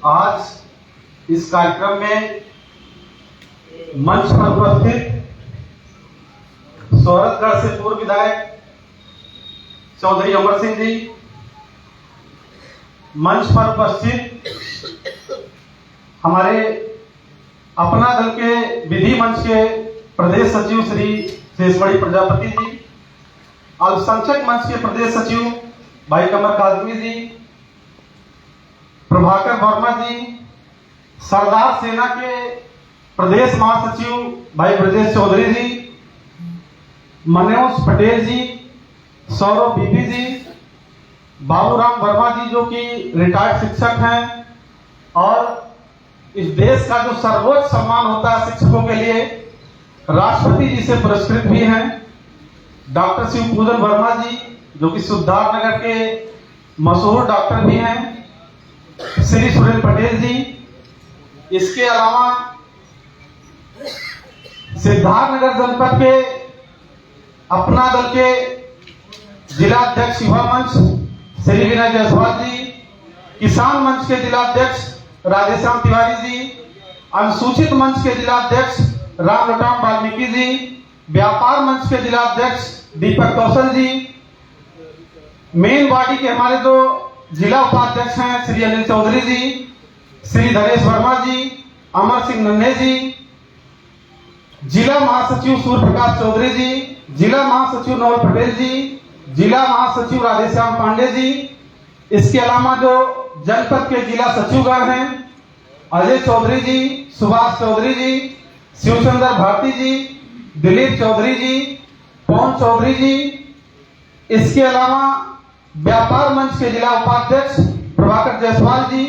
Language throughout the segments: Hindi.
आज इस कार्यक्रम में मंच पर उपस्थित सोहरतगढ़ से पूर्व विधायक चौधरी अमर सिंह जी, मंच पर उपस्थित हमारे अपना दल के विधि मंच के प्रदेश सचिव श्री शेषमणि प्रजापति जी, अल्पसंख्यक मंच के प्रदेश सचिव भाई कमर काजमी जी, प्रभाकर वर्मा जी, सरदार सेना के प्रदेश महासचिव भाई ब्रजेश चौधरी जी, मनोज पटेल जी, सौरभ बीबी जी, बाबूराम वर्मा जी जो कि रिटायर्ड शिक्षक हैं और इस देश का जो सर्वोच्च सम्मान होता है शिक्षकों के लिए, राष्ट्रपति जी से पुरस्कृत भी हैं, डॉक्टर शिव पूजन वर्मा जी जो कि सिद्धार्थनगर के मशहूर डॉक्टर भी हैं, श्री सुरेंद्र पटेल जी, इसके अलावा सिद्धार्थनगर जनपद के अपना दल के जिला अध्यक्ष युवा मंच श्री विनय जायसवाल जी, किसान मंच के जिला अध्यक्ष राधेश्याम तिवारी जी, अनुसूचित मंच के जिला अध्यक्ष राम लटाम वाल्मीकि जी, व्यापार मंच के जिला अध्यक्ष दीपक कौशल जी, मेन बॉडी के हमारे जो जिला उपाध्यक्ष हैं श्री अनिल चौधरी जी, श्री धनेश वर्मा जी, अमर सिंह नन्हे जी, जिला महासचिव सूर्य प्रकाश चौधरी जी, जिला महासचिव नवल पटेल जी, जिला महासचिव राधेश्याम पांडे जी, इसके अलावा जो जनपद के जिला सचिवगण हैं अजय चौधरी जी, सुभाष चौधरी जी, शिवचंद्र भारती जी, दिलीप चौधरी जी, पवन चौधरी जी, इसके अलावा व्यापार मंच के जिला उपाध्यक्ष प्रभाकर जायसवाल जी,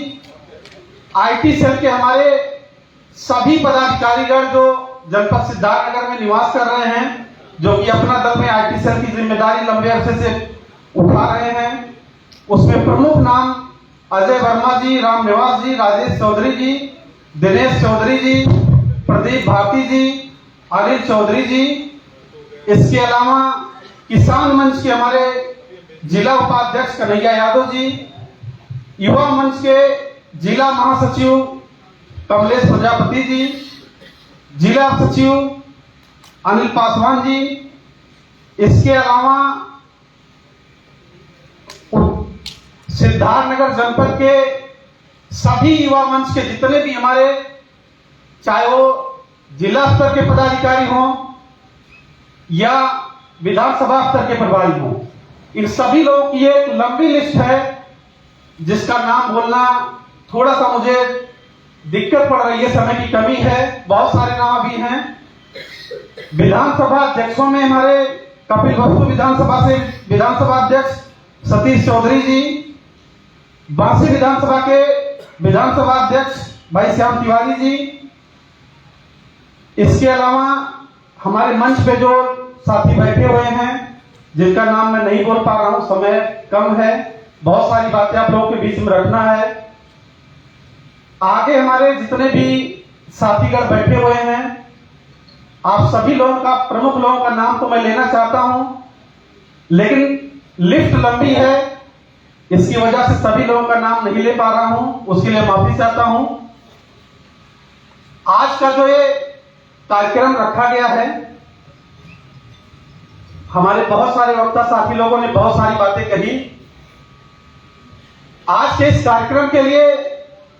आईटी सेल के हमारे सभी पदाधिकारीगण जो जनपद सिद्धार्थनगर में निवास कर रहे हैं, जो कि अपना दल में आईटी सेल की जिम्मेदारी लंबे अरसे से उठा रहे हैं, उसमें प्रमुख नाम अजय वर्मा जी, राम निवास जी, राजेश चौधरी जी, दिनेश चौधरी जी, प्रदीप भारती जी, अनिल चौधरी जी, इसके अलावा किसान मंच के हमारे जिला उपाध्यक्ष कन्हैया यादव जी, युवा मंच के जिला महासचिव कमलेश प्रजापति जी, जिला सचिव अनिल पासवान जी, इसके अलावा सिद्धार्थनगर जनपद के सभी युवा मंच के जितने भी हमारे, चाहे वो जिला स्तर के पदाधिकारी हों या विधानसभा स्तर के प्रभारी हों, इन सभी लोगों की एक लंबी लिस्ट है जिसका नाम बोलना थोड़ा सा मुझे दिक्कत पड़ रही है, समय की कमी है, बहुत सारे नाम अभी हैं। विधानसभा अध्यक्षों में हमारे कपिल वस्तु विधानसभा से विधानसभा अध्यक्ष सतीश चौधरी जी, बांसी विधानसभा के विधानसभा अध्यक्ष भाई श्याम तिवारी जी, इसके अलावा हमारे मंच पे जो साथी बैठे हुए हैं जिनका नाम मैं नहीं बोल पा रहा हूं, समय कम है, बहुत सारी बातें आप लोगों के बीच में रखना है। आगे हमारे जितने भी साथीगण बैठे हुए हैं, आप सभी लोगों का, प्रमुख लोगों का नाम तो मैं लेना चाहता हूं, लेकिन लिस्ट लंबी है, इसकी वजह से सभी लोगों का नाम नहीं ले पा रहा हूं, उसके लिए माफी चाहता हूं। आज का जो ये कार्यक्रम रखा गया है, हमारे बहुत सारे वक्ता साथी लोगों ने बहुत सारी बातें कही। आज के इस कार्यक्रम के लिए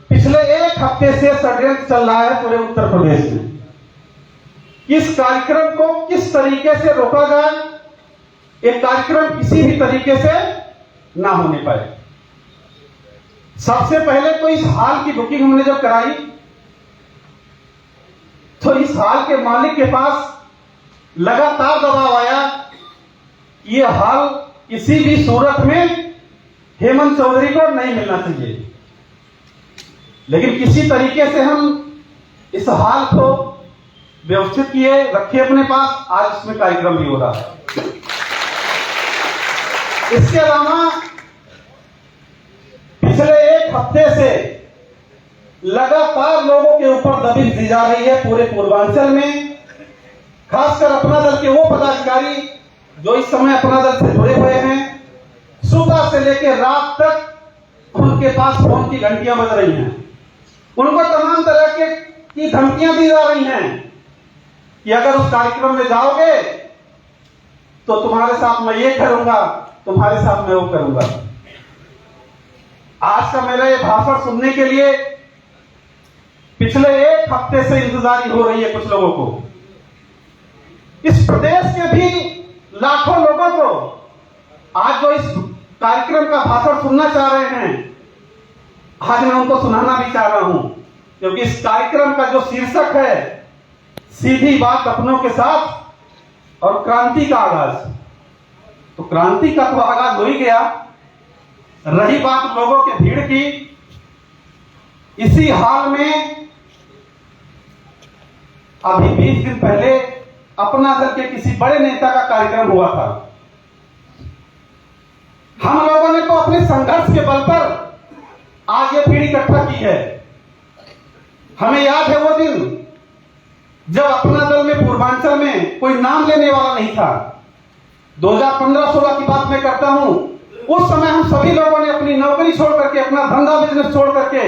पिछले एक हफ्ते से षड्यंत्र चल रहा है पूरे उत्तर प्रदेश में। इस कार्यक्रम को किस तरीके से रोका जाए, एक कार्यक्रम किसी भी तरीके से ना होने पाए। सबसे पहले तो इस हॉल की बुकिंग हमने जब कराई तो इस हॉल के मालिक के पास लगातार दबाव आया, ये हॉल किसी भी सूरत में हेमंत चौधरी को नहीं मिलना चाहिए, लेकिन किसी तरीके से हम इस हॉल को व्यवस्थित किए, रखे अपने पास, आज इसमें कार्यक्रम भी हो रहा है। इसके अलावा पिछले एक हफ्ते से लगातार लोगों के ऊपर दबिश दी जा रही है पूरे पूर्वांचल में, खासकर अपना दल के वो पदाधिकारी जो इस समय अपना दल से जुड़े हुए हैं। सुबह से लेकर रात तक उनके पास फोन की घंटियां बज रही हैं उनको तमाम तरह की धमकियां दी जा रही हैं कि अगर उस कार्यक्रम में जाओगे तो तुम्हारे साथ मैं ये करूंगा, तुम्हारे साथ मैं वो करूंगा। आज का मेरा ये भाषण सुनने के लिए पिछले एक हफ्ते से इंतजारी हो रही है कुछ लोगों को। इस प्रदेश के भी लाखों लोगों को आज जो इस कार्यक्रम का भाषण सुनना चाह रहे हैं, आज मैं उनको सुनाना भी चाह रहा हूं, क्योंकि इस कार्यक्रम का जो शीर्षक है सीधी बात अपनों के साथ और क्रांति का आगाज। तो क्रांति का तो आगाज हो ही गया। रही बात लोगों के भीड़ की, इसी हाल में अभी 20 दिन पहले अपना दल के किसी बड़े नेता का कार्यक्रम हुआ था। हम लोगों ने तो अपने संघर्ष के बल पर आज ये भीड़ इकट्ठा की है। हमें याद है वो दिन जब अपना दल में पूर्वांचल में कोई नाम लेने वाला नहीं था। 2015-16 की बात मैं करता हूं। उस समय हम सभी लोगों ने अपनी नौकरी छोड़ करके, अपना धंधा बिजनेस छोड़ करके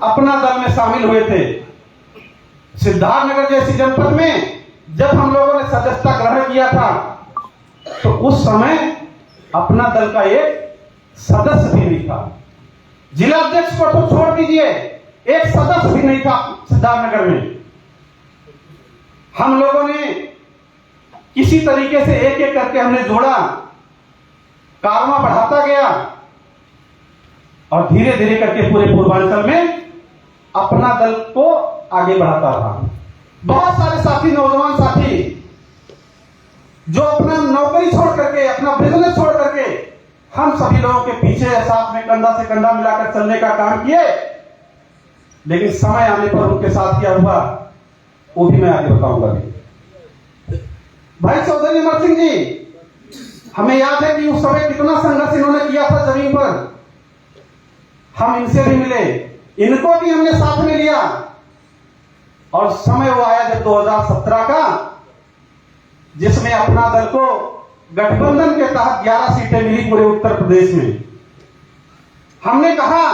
अपना दल में शामिल हुए थे। सिद्धार्थनगर जैसी जनपद में जब हम लोगों ने सदस्यता ग्रहण किया था तो उस समय अपना दल का एक सदस्य भी नहीं था। जिला अध्यक्ष को तो छोड़ दीजिए, एक सदस्य भी नहीं था सिद्धार्थनगर में। हम लोगों ने किसी तरीके से एक एक करके हमने जोड़ा, कारवां बढ़ाता गया और धीरे धीरे करके पूरे पूर्वांचल में अपना दल को आगे बढ़ाता रहा। बहुत सारे साथी, नौजवान साथी जो अपना नौकरी छोड़ करके, अपना बिजनेस छोड़ करके हम सभी लोगों के पीछे साथ में कंधा से कंधा मिलाकर चलने का काम किए, लेकिन समय आने पर उनके साथ क्या हुआ वो भी मैं आगे बताऊंगा। भाई चौधरी अमर सिंह जी, हमें याद है कि उस समय कितना संघर्ष इन्होंने किया था जमीन पर। हम इनसे भी मिले, इनको भी हमने साथ में लिया और समय वो आया जब 2017 का, जिसमें अपना दल को गठबंधन के तहत 11 सीटें मिली पूरे उत्तर प्रदेश में। हमने कहा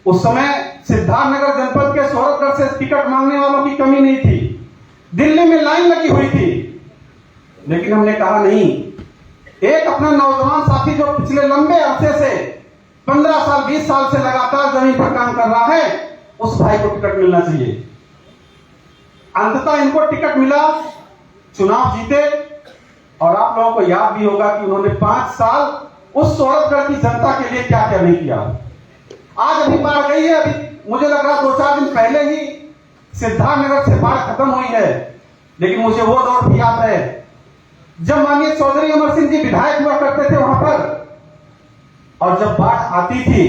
उस समय सिद्धार्थनगर जनपद के सौरभगढ़ से टिकट मांगने वालों की कमी नहीं थी, दिल्ली में लाइन लगी हुई थी, लेकिन हमने कहा नहीं, एक अपना नौजवान साथी जो पिछले लंबे अरसे से 15 साल 20 साल से लगातार जमीन पर काम कर रहा है, उस भाई को टिकट मिलना चाहिए। अंततः इनको टिकट मिला, चुनाव जीते और आप लोगों को याद भी होगा कि उन्होंने 5 साल उस सौरभगढ़ की जनता के लिए क्या क्या नहीं किया। आज अभी बाढ़ गई है, अभी मुझे लग रहा 2-4 दिन पहले ही सिद्धार्थनगर से बाढ़ खत्म हुई है, लेकिन मुझे वो दौर भी याद है जब माननीय चौधरी अमर सिंह जी विधायक हुआ करते थे वहां पर, और जब बाढ़ आती थी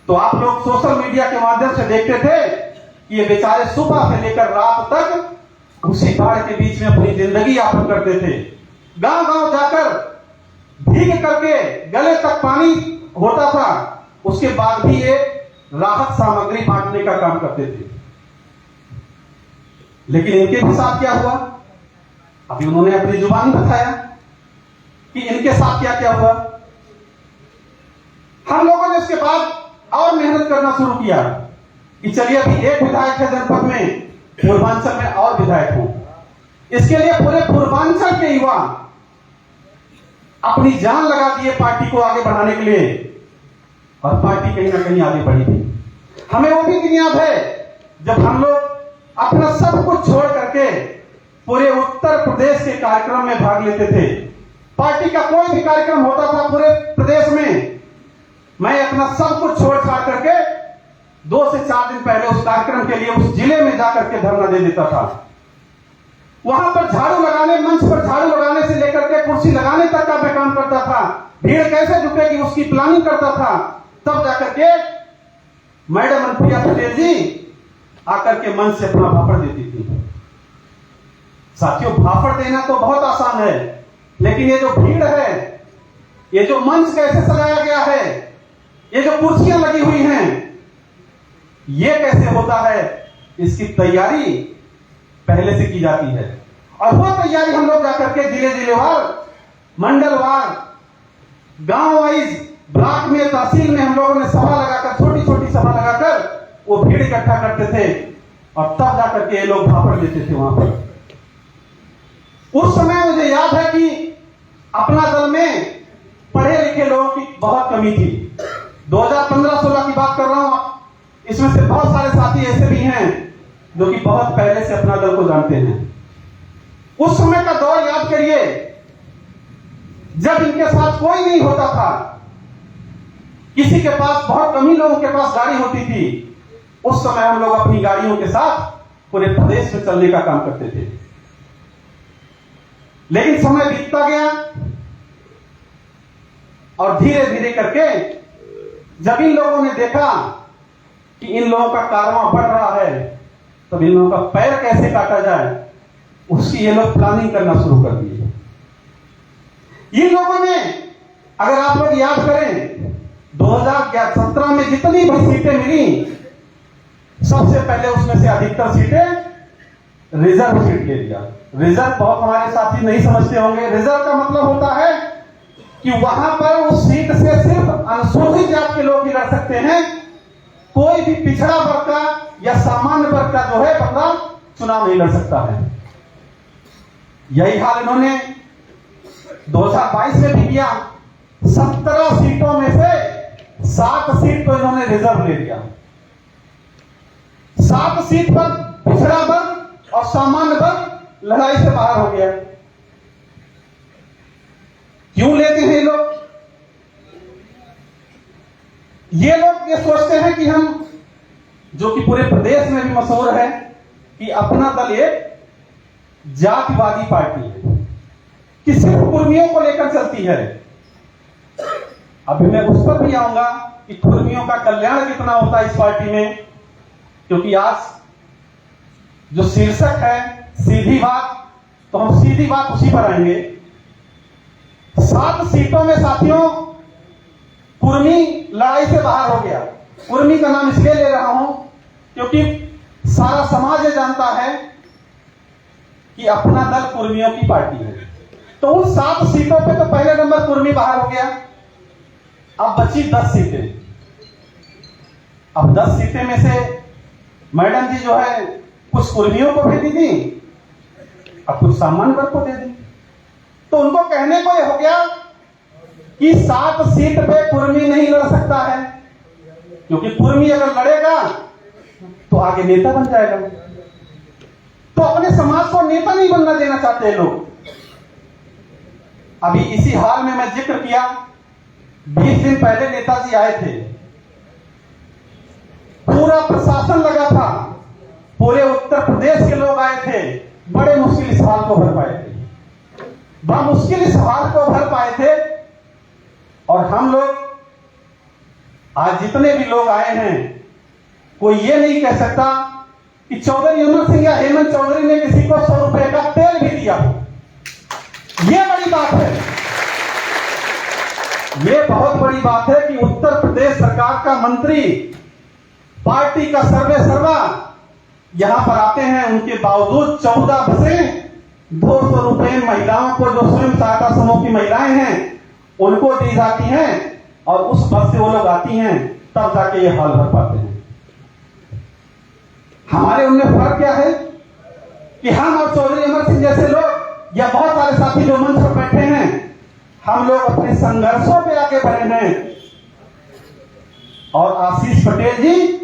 तो आप लोग सोशल मीडिया के माध्यम से देखते थे कि ये बेचारे सुबह से लेकर रात तक उसी बाढ़ के बीच में अपनी जिंदगी यापन करते थे। गांव गांव जाकर भीग करके गले तक पानी होता था, उसके बाद भी ये राहत सामग्री बांटने का काम करते थे। लेकिन इनके भी साथ क्या हुआ, अभी उन्होंने अपनी जुबान बताया कि इनके साथ क्या क्या हुआ। हम लोगों ने इसके बाद और मेहनत करना शुरू किया कि चलिए अभी एक विधायक है जनपद में, पूर्वांचल में और विधायक हो। इसके लिए पूरे पूर्वांचल के युवा अपनी जान लगा दिए पार्टी को आगे बढ़ाने के लिए, और पार्टी कहीं ना कहीं आगे बढ़ी थी। हमें वो भी दिन याद है जब हम लोग अपना सब कुछ छोड़ करके पूरे उत्तर प्रदेश के कार्यक्रम में भाग लेते थे। पार्टी का कोई भी कार्यक्रम होता था पूरे प्रदेश में, मैं अपना सब कुछ छोड़ छाड़ करके 2 से 4 दिन पहले उस कार्यक्रम के लिए उस जिले में जाकर के धरना दे देता था। वहां पर झाड़ू लगाने, मंच पर झाड़ू लगाने से लेकर के कुर्सी लगाने तक का मैं काम करता था। भीड़ कैसे जुटेगी उसकी प्लानिंग करता था। तब जाकर के मैडम अनुप्रिया पटेल जी आकर के मंच से अपना भाषण देती थी। साथियों, भाषण देना तो बहुत आसान है, लेकिन ये जो भीड़ है, ये जो मंच कैसे सजाया गया है, ये जो कुर्सियां लगी हुई हैं, ये कैसे होता है, इसकी तैयारी पहले से की जाती है। और वो तैयारी हम लोग जाकर के जिले जिलेवार, मंडलवार, गांव वाइज, ब्लॉक में, तहसील में हम लोगों ने सभा लगाकर, छोटी छोटी सभा लगाकर वो भीड़ इकट्ठा करते थे और तब जाकर के ये लोग भापड़ लेते थे वहां पर। उस समय मुझे याद है कि अपना दल में पढ़े लिखे लोगों की बहुत कमी थी। 2015-16 की बात कर रहा हूं। इसमें से बहुत सारे साथी ऐसे भी हैं जो कि बहुत पहले से अपना दल को जानते हैं। उस समय का दौर याद करिए, जब इनके साथ कोई नहीं होता था, किसी के पास, बहुत कम ही लोगों के पास गाड़ी होती थी। उस समय हम लोग अपनी गाड़ियों के साथ पूरे प्रदेश में चलने का काम करते थे। लेकिन समय बीतता गया और धीरे धीरे करके जब इन लोगों ने देखा कि इन लोगों का कारवां बढ़ रहा है, तब इन लोगों का पैर कैसे काटा जाए, उसकी ये लोग प्लानिंग करना शुरू कर दिए। इन लोगों ने, अगर आप लोग याद करें, 2017 में जितनी भी सीटें मिली, सबसे पहले उसमें से अधिकतर सीटें रिजर्व सीट ले लिया। रिजर्व बहुत हमारे साथी नहीं समझते होंगे। रिजर्व का मतलब होता है कि वहां पर उस सीट से सिर्फ अनुसूचित जात के लोग ही लड़ सकते हैं। कोई भी पिछड़ा वर्ग का या सामान्य वर्ग का जो है बंदा चुनाव नहीं लड़ सकता है। यही हाल इन्होंने 2022 में भी किया। 17 सीटों में से 7 सीट को इन्होंने रिजर्व ले लिया। 7 सीट पर पिछड़ा वर्ग और सामान्य वर्ग लड़ाई से बाहर हो गया। क्यों लेते हैं ये लोग? ये लोग ये सोचते हैं कि हम, जो कि पूरे प्रदेश में भी मशहूर है कि अपना दल एक जातिवादी पार्टी है कि सिर्फ कुर्मियों को लेकर चलती है। अभी मैं उस पर भी आऊंगा कि कुर्मियों का कल्याण कितना होता है इस पार्टी में, क्योंकि आज जो शीर्षक है सीधी बात, तो हम सीधी बात उसी पर आएंगे। 7 सीटों में साथियों कुर्मी लड़ाई से बाहर हो गया। कुर्मी का नाम इसलिए ले रहा हूं क्योंकि सारा समाज ये जानता है कि अपना दल कुर्मियों की पार्टी है। तो उन 7 सीटों पे तो पहले नंबर कुर्मी बाहर हो गया। अब बची 10 सीटें। अब 10 सीटें में से मैडम जी जो है कुछ कुर्मियों को भी दी, अब कुछ सामान्य वर्ग को दे दी। तो उनको कहने को यह हो गया कि 7 सीट पे कुर्मी नहीं लड़ सकता है, क्योंकि कुर्मी अगर लड़ेगा तो आगे नेता बन जाएगा। तो अपने समाज को नेता नहीं बनना देना चाहते लोग। अभी इसी हाल में मैं जिक्र किया, 20 दिन पहले नेताजी आए थे, पूरा प्रशासन लगा था, पूरे उत्तर प्रदेश के लोग आए थे, बड़े मुश्किल इस हाल को भर पाए थे, मुश्किल इस हाल को भर पाए थे। और हम लोग आज जितने भी लोग आए हैं, कोई ये नहीं कह सकता कि चौधरी अमर सिंह या हेमंत चौधरी ने किसी को 100 रुपए का तेल भी दिया। ये बड़ी बात है, ये बहुत बड़ी बात है कि उत्तर प्रदेश सरकार का मंत्री, पार्टी का सर्वे सर्वा यहां पर आते हैं, उनके बावजूद 14 बसें 200 रुपए महिलाओं को, जो स्वयं सहायता समूह की महिलाएं हैं, उनको दी जाती हैं, और उस बस से वो लोग आती हैं, तब जाके ये हाल भर पाते हैं। हमारे उनमें फर्क क्या है कि हम और चौधरी अमर सिंह जैसे लोग या बहुत सारे साथी जो मंच पर बैठे हैं, हम लोग अपने संघर्षों पे आगे बढ़े हैं। और आशीष पटेल जी,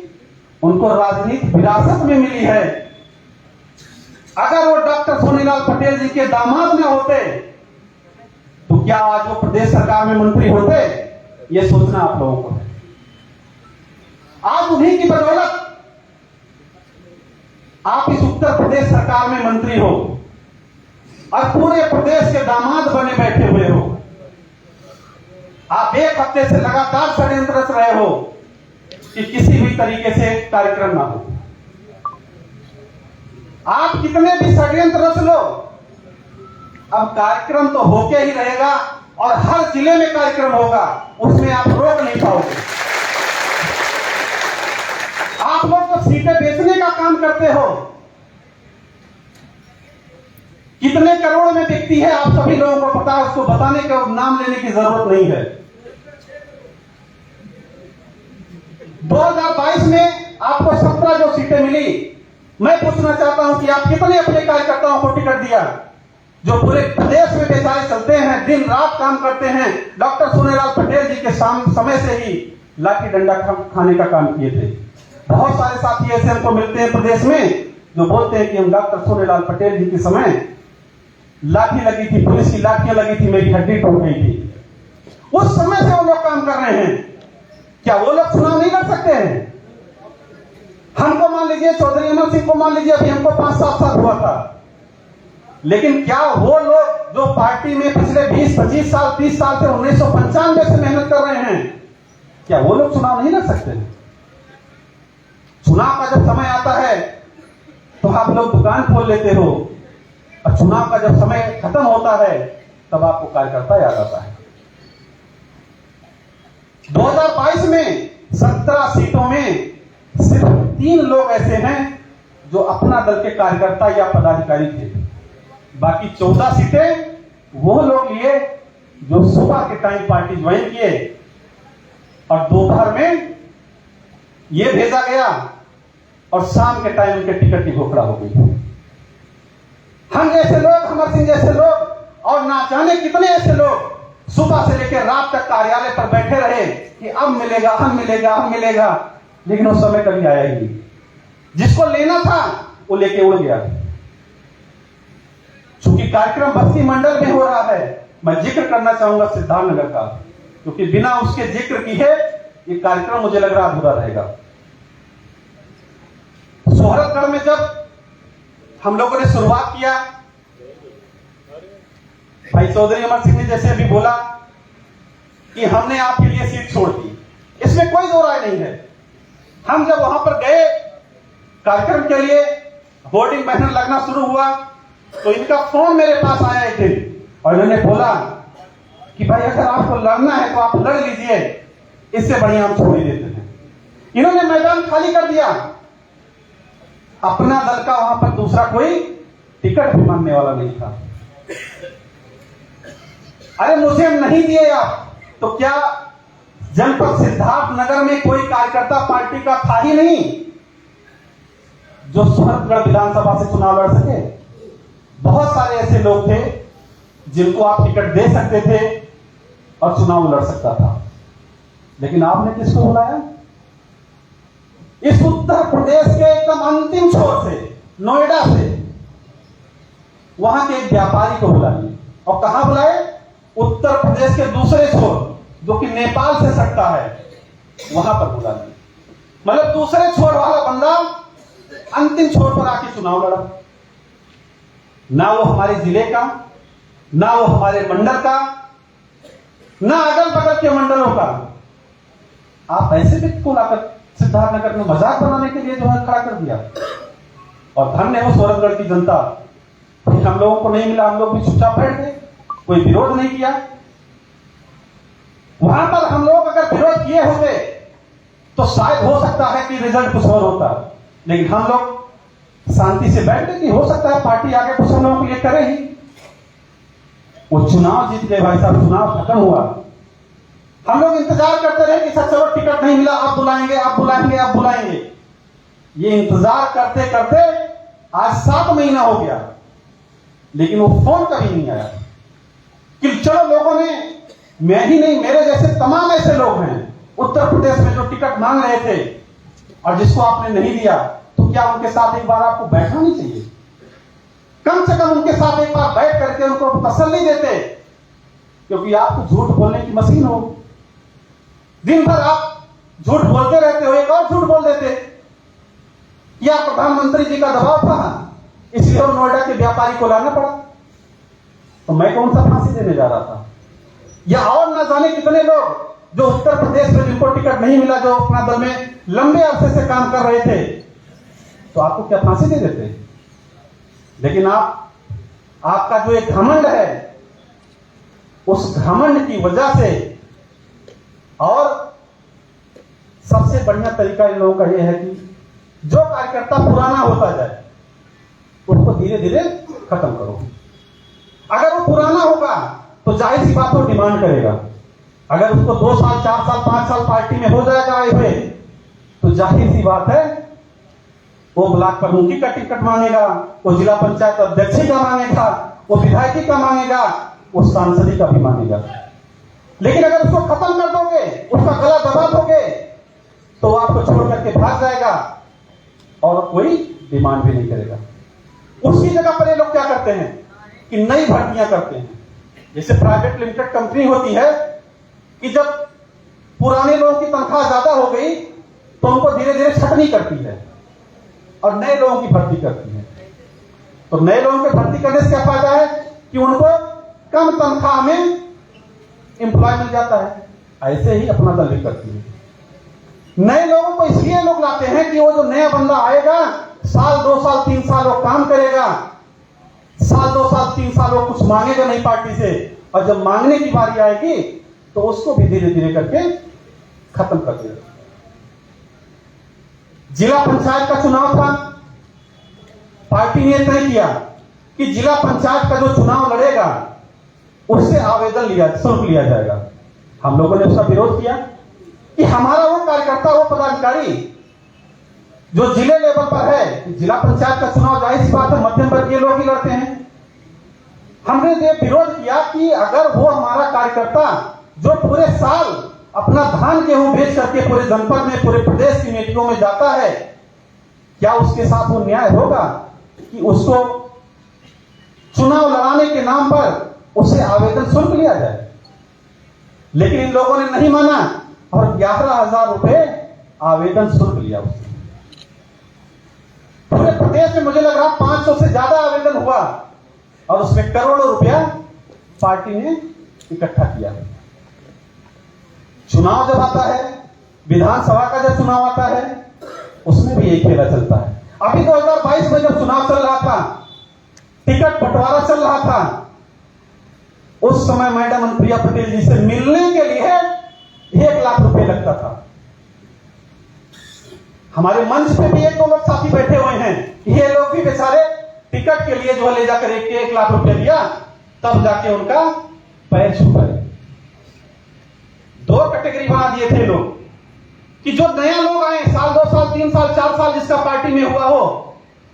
उनको राजनीतिक विरासत में मिली है। अगर वो डॉक्टर सोनीलाल पटेल जी के दामाद में होते तो क्या आज वो प्रदेश सरकार में मंत्री होते? ये सोचना आप लोगों को है। आज उन्हीं की बदौलत आप इस उत्तर प्रदेश सरकार में मंत्री हो और पूरे प्रदेश के दामाद बने बैठे हुए हो। आप एक हफ्ते से लगातार षड्यंत्र रच रहे हो कि किसी भी तरीके से कार्यक्रम ना हो। आप कितने भी षड्यंत्र रच लो, अब कार्यक्रम तो होके ही रहेगा और हर जिले में कार्यक्रम होगा, उसमें आप रोक नहीं पाओगे। आप लोग तो सीटें बेचने का काम करते हो। कितने करोड़ में बिकती है आप सभी लोगों को पता है, उसको बताने का नाम लेने की जरूरत नहीं है। 2022 में आपको 17 जो सीटें मिली, मैं पूछना चाहता हूं कि आप कितने अपने कार्यकर्ताओं को टिकट दिया जो पूरे प्रदेश में बेचारे चलते हैं, दिन रात काम करते हैं। डॉक्टर सोनेलाल पटेल जी के समय से ही लाठी डंडा खाने का काम किए थे। बहुत सारे साथी ऐसे हमको मिलते हैं प्रदेश में जो बोलते हैं कि हम डॉक्टर सोनेलाल पटेल जी के समय लाठी लगी थी, पुलिस की लाठियां लगी थी, मेरी हड्डी टूट गई थी। उस समय से वो लोग काम कर रहे हैं, क्या वो लोग चुनाव नहीं लड़ सकते हैं? हमको मान लीजिए, चौधरी अमर सिंह को मान लीजिए, अभी हमको 5-7 साल हुआ था, लेकिन क्या वो लोग जो पार्टी में पिछले 20-25 साल 30 साल से 1995 से मेहनत कर रहे हैं, क्या वो लोग चुनाव नहीं लड़ सकते हैं? चुनाव का जब समय आता है तो आप लोग दुकान खोल लेते हो, और चुनाव का जब समय खत्म होता है तब आपको कार्यकर्ता याद आता है। 2022 में 17 सीटों में सिर्फ 3 लोग ऐसे हैं जो अपना दल के कार्यकर्ता या पदाधिकारी थे। बाकी 14 सीटें वो लोग लिए जो सुबह के टाइम पार्टी ज्वाइन किए और दोपहर में ये भेजा गया और शाम के टाइम उनके टिकट की घोषणा हो गई। हम जैसे लोग, अमर सिंह जैसे लोग और ना जाने कितने ऐसे लोग सुबह से लेकर रात तक कार्यालय पर बैठे रहे कि अब मिलेगा, अब मिलेगा, अब मिलेगा, लेकिन उस समय कभी आया ही नहीं। जिसको लेना था वो लेके उड़ गया। चूंकि कार्यक्रम बस्ती मंडल में हो रहा है, मैं जिक्र करना चाहूंगा सिद्धार्थनगर का, क्योंकि बिना उसके जिक्र किए ये कार्यक्रम मुझे लग रहा अधूरा रहेगा। सोहरतगढ़ में जब हम लोगों ने शुरुआत किया, भाई चौधरी अमर सिंह ने जैसे अभी बोला कि हमने आपके लिए सीट छोड़ दी, इसमें कोई दो राय नहीं है। हम जब वहां पर गए कार्यक्रम के लिए, होर्डिंग बैनर लगना शुरू हुआ तो इनका फोन मेरे पास आया एक दिन और इन्होंने बोला कि भाई अगर आपको लड़ना है तो आप लड़ लीजिए, इससे बढ़िया हम छोड़ ही देते हैं। इन्होंने मैदान खाली कर दिया। अपना दल का वहां पर दूसरा कोई टिकट भी मांगने वाला नहीं था। अरे मुझे नहीं दिए आप, तो क्या जनपद सिद्धार्थनगर में कोई कार्यकर्ता पार्टी का था ही नहीं जो सोहरतगढ़ विधानसभा से चुनाव लड़ सके? बहुत सारे ऐसे लोग थे जिनको आप टिकट दे सकते थे और चुनाव लड़ सकता था, लेकिन आपने किसको बुलाया? इस उत्तर प्रदेश के एकदम अंतिम छोर से, नोएडा से, वहां के एक व्यापारी को बुला लिया। और कहां बुलाए? उत्तर प्रदेश के दूसरे छोर जो कि नेपाल से सटता है, वहां पर बुला लिया। मतलब दूसरे छोर वाला बंदा अंतिम छोर पर आके चुनाव लड़ा। ना वो हमारे जिले का, ना वो हमारे मंडल का, ना अगल बगल के मंडलों का। आप ऐसे व्यक्ति को लाकर सिद्धार्थनगर में मजाक बनाने के लिए जो है खड़ा कर दिया। और धन्य है वो सोहरतगढ़ की जनता, हम लोगों को नहीं मिला, हम लोग भी चुपचाप बैठ गए, कोई विरोध नहीं किया। वहां पर हम लोग अगर विरोध किए होते तो शायद हो सकता है कि रिजल्ट कुछ और होता, लेकिन हम लोग शांति से बैठ गए कि हो सकता है पार्टी आगे कुछ हम लोगों के लिए करे ही। वो चुनाव जीत गए भाई साहब, चुनाव खत्म हुआ, हम लोग इंतजार करते रहे कि सर चलो टिकट नहीं मिला, आप बुलाएंगे, आप बुलाएंगे, आप बुलाएंगे। ये इंतजार करते करते आज 7 महीना हो गया, लेकिन वो फोन कभी नहीं आया कि चलो लोगों ने, मैं ही नहीं, मेरे जैसे तमाम ऐसे लोग हैं उत्तर प्रदेश में जो टिकट मांग रहे थे और जिसको आपने नहीं दिया, तो क्या उनके साथ एक बार आपको बैठना नहीं चाहिए? कम से कम उनके साथ एक बार बैठ करके उनको तसल्ली देते, क्योंकि आप तो झूठ बोलने की मशीन हो। दिन भर आप झूठ बोलते रहते हो, एक और झूठ बोल देते या प्रधानमंत्री जी का दबाव था इसलिए और नोएडा के व्यापारी को लाना पड़ा, तो मैं कौन सा फांसी देने जा रहा था? या और न जाने कितने लोग जो उत्तर प्रदेश में जिनको टिकट नहीं मिला, जो अपना दल में लंबे अरसे से काम कर रहे थे, तो आपको क्या फांसी दे देते? लेकिन आपका जो एक घमंड है, उस घमंड की वजह से, और सबसे बढ़िया तरीका इन लोगों का यह है कि जो कार्यकर्ता पुराना होता जाए उसको धीरे धीरे खत्म करो। अगर वो पुराना होगा तो जाहिर सी बात वो डिमांड करेगा। अगर उसको 2 साल 4 साल 5 साल पार्टी में हो जाएगा आए हुए, तो तो जाहिर सी बात है वो ब्लॉक प्रमुखी का टिकट मांगेगा, वो जिला पंचायत अध्यक्षी का मांगेगा, वो विधायकी का मांगेगा, वो सांसदी का भी मांगेगा। लेकिन अगर उसको खत्म कर दोगे, उसका गला दबा दोगे, तो वो आपको छोड़ करके भाग जाएगा और कोई डिमांड भी नहीं करेगा। उसकी जगह पर ये लोग क्या करते हैं कि नई भर्तियां करते हैं। जैसे प्राइवेट लिमिटेड कंपनी होती है कि जब पुराने लोगों की तनख्वाह ज्यादा हो गई तो उनको धीरे धीरे छटनी करती है और नए लोगों की भर्ती करती है। तो नए लोगों की भर्ती करने से क्या फायदा है कि उनको कम तनख्वाह में एम्प्लॉय मिल जाता है। ऐसे ही अपना दल भी करती है। नए लोगों को इसलिए लोग लाते हैं कि वो जो नया बंदा आएगा, साल 2 साल 3 साल वो काम करेगा, साल 2 साल 3 साल वो कुछ मांगेगा नई पार्टी से, और जब मांगने की बारी आएगी तो उसको भी धीरे धीरे करके खत्म कर देगा। जिला पंचायत का चुनाव था, पार्टी ने तय किया कि जिला पंचायत का जो चुनाव लड़ेगा उससे आवेदन शुल्क लिया जाएगा। हम लोगों ने उसका विरोध किया कि हमारा वो कार्यकर्ता, वो पदाधिकारी जो जिले लेवल पर है, जिला पंचायत का चुनाव जाहिर सी बात है मध्यम वर्गीय लोग ही लड़ते हैं। हमने ये विरोध किया कि अगर वो हमारा कार्यकर्ता जो पूरे साल अपना धान गेहूं बेच करके पूरे जनपद में, पूरे प्रदेश की मीटिंगों में जाता है, क्या उसके साथ वो न्याय होगा कि उसको चुनाव लड़ाने के नाम पर उसे आवेदन शुल्क लिया जाए? लेकिन इन लोगों ने नहीं माना और 11,000 रुपए आवेदन शुल्क लिया उसने। पूरे प्रदेश में मुझे लग रहा 500 से ज्यादा आवेदन हुआ और उसमें करोड़ों रुपया पार्टी ने इकट्ठा किया। चुनाव जब आता है, विधानसभा का जब चुनाव आता है, उसमें भी यही खेला चलता है। अभी 2022 में जब चुनाव चल रहा था, टिकट बंटवारा चल रहा था, उस समय मैडम अनुप्रिया पटेल जी से मिलने के लिए 1 लाख रुपए लगता था। हमारे मंच पे भी 1-2 लोग साथी बैठे हुए हैं, ये लोग भी बेचारे टिकट के लिए जो ले जाकर 1 लाख रुपए दिया, तब जाके उनका पैर छू गए। 2 कैटेगरी बना दिए थे लोग कि जो नया लोग आए, साल 2 साल 3 साल 4 साल जिसका पार्टी में हुआ हो,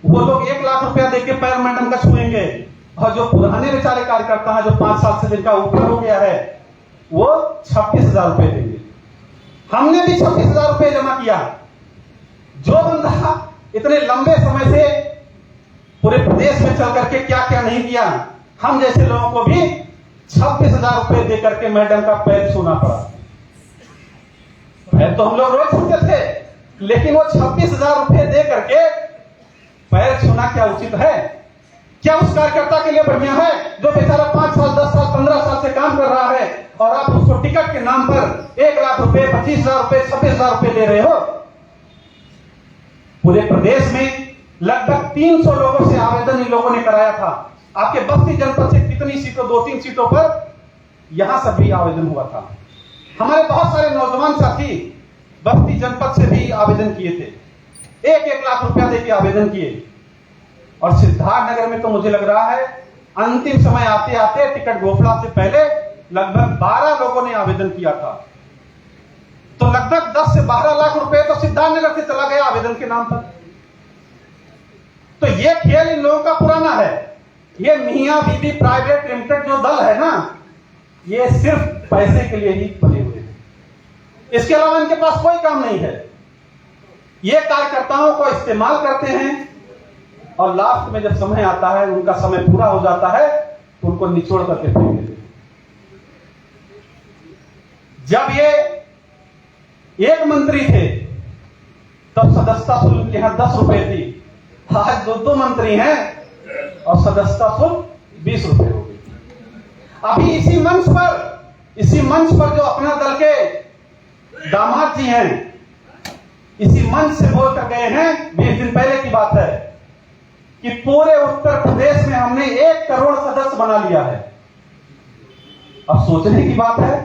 वो लोग 1 लाख रुपया देके पैर मैडम का छुएंगे, और जो पुराने बेचारे कार्यकर्ता हैं जो 5 साल से जिनका ऊपर हो गया है, वो 26,000 रुपए देंगे। हमने भी 26,000 रुपए जमा किया। जो बंदा इतने लंबे समय से पूरे प्रदेश में चल करके क्या क्या नहीं किया, हम जैसे लोगों को भी 26,000 रुपए दे करके मैडम का पैर छूना पड़ा। पैर तो हम लोग रोज छूते थे, लेकिन वो 26,000 रुपए दे करके पैर छूना क्या उचित है? क्या उस कार्यकर्ता के लिए बढ़िया है जो बेचारा 5 साल 10 साल 15 साल से काम कर रहा है और आप उसको टिकट के नाम पर 1 लाख रुपए, 25,000 रुपए, 26,000 रुपए दे रहे हो? पूरे प्रदेश में लगभग 300 लोगों से आवेदन इन लोगों ने कराया था। आपके बस्ती जनपद से कितनी सीटों, 2-3 सीटों पर यहां से भी आवेदन हुआ था। हमारे बहुत सारे नौजवान साथी बस्ती जनपद से भी आवेदन किए थे, 1-1 लाख रुपया देके आवेदन किए। और सिद्धार्थनगर में तो मुझे लग रहा है अंतिम समय आते आते टिकट घोषणा से पहले लगभग 12 लोगों ने आवेदन किया था। तो लगभग 10 से 12 लाख रुपए तो सिद्धार्थनगर से चला गया आवेदन के नाम पर। तो ये खेल इन लोगों का पुराना है। ये मियां बीबी प्राइवेट लिमिटेड जो दल है ना, ये सिर्फ पैसे के लिए ही बने हुए हैं। इसके अलावा इनके पास कोई काम नहीं है। ये कार्यकर्ताओं को इस्तेमाल करते हैं और लास्ट में जब समय आता है, उनका समय पूरा हो जाता है, तो उनको निचोड़ करके फेंक देते हैं। जब ये एक मंत्री थे तब सदस्यता शुल्क यहां 10 रुपए थी। आज 2 मंत्री हैं और सदस्यता शुल्क 20 रुपए हो गई। अभी इसी मंच पर जो अपना दल के दामाद जी हैं, इसी मंच से बोलकर गए हैं, 20 दिन पहले की बात है, कि पूरे उत्तर प्रदेश में हमने 1 करोड़ सदस्य बना लिया है। अब सोचने की बात है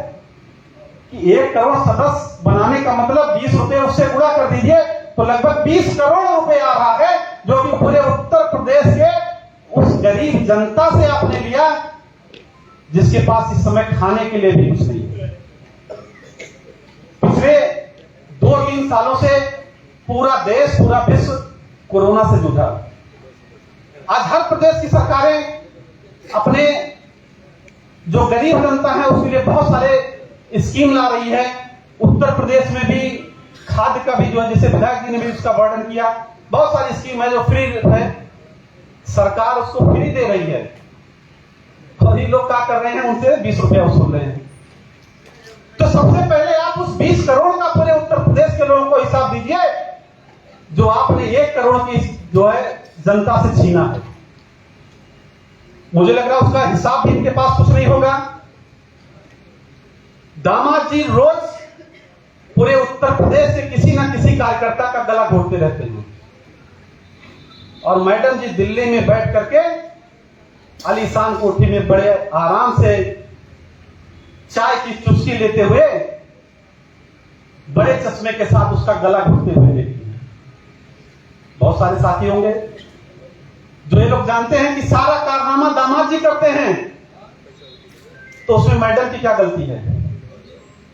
कि 1 करोड़ सदस्य बनाने का मतलब 20 रुपए उससे गुणा कर दीजिए तो लगभग 20 करोड़ रुपए आ रहा है, जो कि पूरे उत्तर प्रदेश के उस गरीब जनता से आपने लिया जिसके पास इस समय खाने के लिए भी कुछ नहीं है। पिछले 2-3 सालों से पूरा देश, पूरा विश्व कोरोना से जूझा। आज हर प्रदेश की सरकारें अपने जो गरीब जनता है उसके लिए बहुत सारे स्कीम ला रही है। उत्तर प्रदेश में भी खाद्य का भी जो है, जैसे विधायक जी ने भी उसका वर्णन किया, बहुत सारी स्कीम है जो फ्री है, सरकार उसको फ्री दे रही है। और ये लोग क्या कर रहे हैं, उनसे 20 रुपया वसूल रहे हैं। तो सबसे पहले आप उस 20 करोड़ का पूरे उत्तर प्रदेश के लोगों को हिसाब दीजिए जो आपने 1 करोड़ की जो है जनता से छीना है। मुझे लग रहा है उसका हिसाब भी इनके पास कुछ नहीं होगा। दामाद जी रोज पूरे उत्तर प्रदेश से किसी ना किसी कार्यकर्ता का गला घोटते रहते हैं, और मैडम जी दिल्ली में बैठ करके आलीशान कोठी में बड़े आराम से चाय की चुस्की लेते हुए बड़े चश्मे के साथ उसका गला घोटते हुए देखते हैं। बहुत सारे साथी होंगे जो ये लोग जानते हैं कि सारा कारनामा दामाद जी करते हैं, तो उसमें मैडम की क्या गलती है।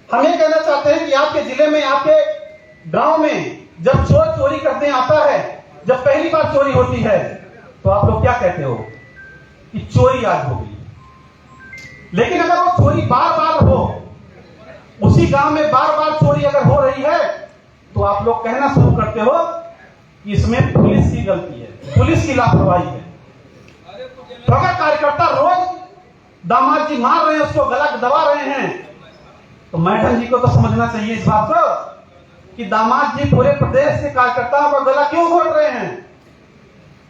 हम ये कहना चाहते हैं कि आपके जिले में, आपके गांव में जब चोर चोरी करने आता है, जब पहली बार चोरी होती है, तो आप लोग क्या कहते हो कि चोरी आज हो गई। लेकिन अगर वो चोरी बार बार हो, उसी गांव में बार बार चोरी अगर हो रही है, तो आप लोग कहना शुरू करते हो कि इसमें पुलिस की गलती है, पुलिस की लापरवाही है। तो अगर कार्यकर्ता रोज दामाद जी मार रहे हैं, उसको गला दबा रहे हैं, तो मैडम जी को तो समझना चाहिए इस बात को कि दामाद जी पूरे प्रदेश से कार्यकर्ताओं का गला क्यों घोट रहे हैं।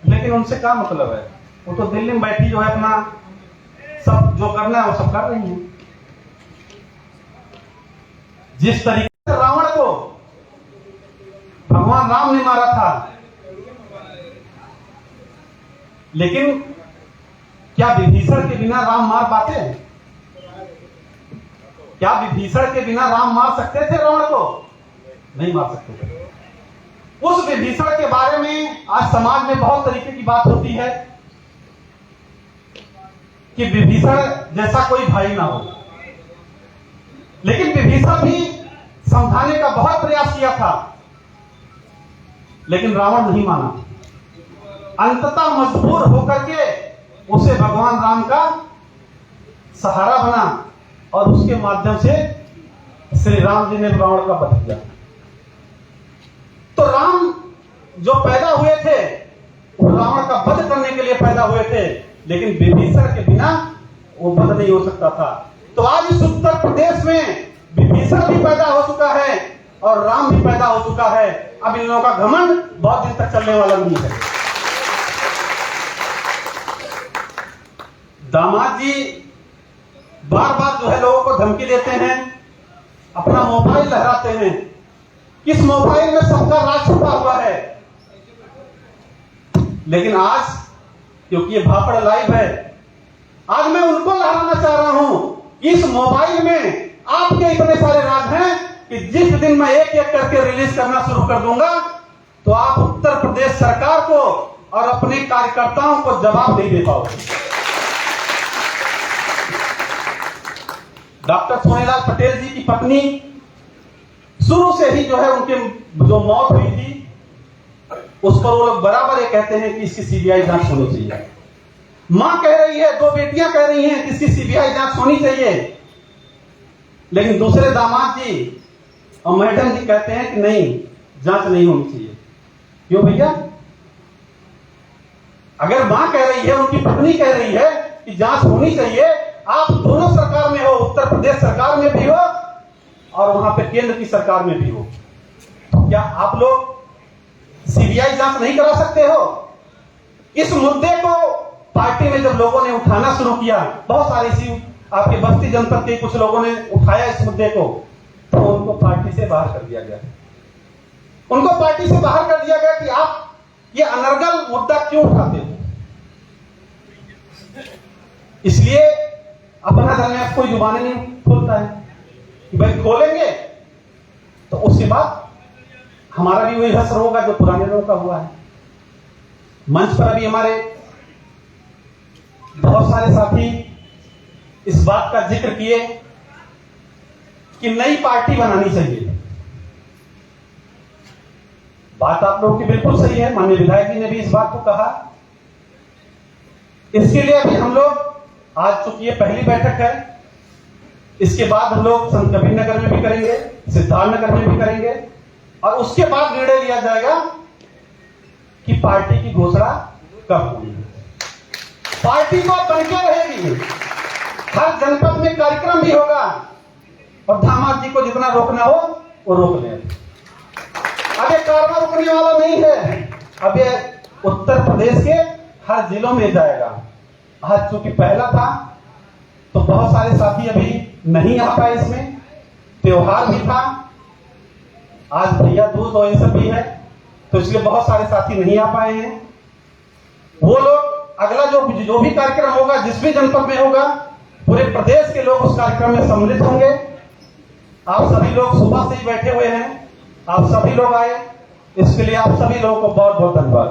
लेकिन उनसे क्या मतलब है, वो तो दिल्ली में बैठी जो है अपना सब जो करना है वो सब कर रही है। जिस तरीके से रावण को भगवान राम ने मारा था, लेकिन क्या विभीषण के बिना राम मार पाते हैं? क्या विभीषण के बिना राम मार सकते थे रावण को? नहीं मार सकते थे। उस विभीषण के बारे में आज समाज में बहुत तरीके की बात होती है कि विभीषण जैसा कोई भाई ना हो, लेकिन विभीषण भी समझाने का बहुत प्रयास किया था, लेकिन रावण नहीं माना। अंततः मजबूर होकर के उसे भगवान राम का सहारा बना, और उसके माध्यम से श्री राम जी ने रावण का वध किया। तो राम जो पैदा हुए थे वो रावण का वध करने के लिए पैदा हुए थे, लेकिन विभीषण के बिना वो वध नहीं हो सकता था। तो आज इस उत्तर प्रदेश में विभीषण भी पैदा हो चुका है और राम भी पैदा हो चुका है। अब इन लोगों का घमंड बहुत दिन तक चलने वाला नहीं है। दामाद जी बार बार जो है लोगों को धमकी देते हैं, अपना मोबाइल लहराते हैं। किस मोबाइल में सबका राज छुपा हुआ है। लेकिन आज क्योंकि ये भापड़ लाइव है, आज मैं उनको लहराना चाह रहा हूं। इस मोबाइल में आपके इतने सारे राज हैं कि जिस दिन मैं एक एक करके रिलीज करना शुरू कर दूंगा, तो आप उत्तर प्रदेश सरकार को और अपने कार्यकर्ताओं को जवाब नहीं दे पाओगे। डॉक्टर सोनेलाल पटेल जी की पत्नी शुरू से ही जो है उनके जो मौत हुई थी, उस पर वो लोग बराबर ये कहते हैं कि इसकी सीबीआई जांच होनी चाहिए। मां कह रही है, 2 बेटियां कह रही हैं कि इसकी सीबीआई जांच होनी चाहिए, लेकिन दूसरे दामाद जी और मैडम जी कहते हैं कि नहीं, जांच नहीं होनी चाहिए। क्यों भैया? अगर मां कह रही है, उनकी पत्नी कह रही है कि जांच होनी चाहिए, आप दोनों सरकार में हो, उत्तर प्रदेश सरकार में भी हो और वहां पे केंद्र की सरकार में भी हो, तो क्या आप लोग सीबीआई जांच नहीं करा सकते हो? इस मुद्दे को पार्टी में जब लोगों ने उठाना शुरू किया, बहुत सारे इसी आपके बस्ती जनपद के कुछ लोगों ने उठाया इस मुद्दे को, तो उनको पार्टी से बाहर कर दिया गया। उनको पार्टी से बाहर कर दिया गया कि आप ये अनर्गल मुद्दा क्यों उठाते हो। इसलिए अपना दल में कोई जुबान नहीं खोलता है कि भाई खोलेंगे तो उसके बाद हमारा भी वही हसर होगा जो पुराने लोगों का हुआ है। मंच पर अभी हमारे बहुत सारे साथी इस बात का जिक्र किए कि नई पार्टी बनानी चाहिए। बात आप लोगों की बिल्कुल सही है, माननीय विधायक जी ने भी इस बात को कहा। इसके लिए अभी हम लोग आज चूंकि ये पहली बैठक है, इसके बाद हम लोग संत कबीर नगर में भी करेंगे, सिद्धार्थ नगर में भी करेंगे, और उसके बाद निर्णय लिया जाएगा कि पार्टी की घोषणा कब होगी। पार्टी तो बनके रहेगी, हर जनपद में कार्यक्रम भी होगा, और दामाद जी को जितना रोकना हो वो रोक लें। अब ये कारवा रुकने वाला नहीं है, अब ये उत्तर प्रदेश के हर जिलों में जाएगा। आज चूंकि पहला था तो बहुत सारे साथी अभी नहीं आ पाए, इसमें त्योहार भी था, आज भैया दूज और ये सब भी है, तो इसलिए बहुत सारे साथी नहीं आ पाए हैं। वो लोग अगला जो भी कार्यक्रम होगा, जिस भी जनपद में होगा, पूरे प्रदेश के लोग उस कार्यक्रम में सम्मिलित होंगे। आप सभी लोग सुबह से ही बैठे हुए हैं, आप सभी लोग आए, इसके लिए आप सभी लोगों को बहुत बहुत धन्यवाद।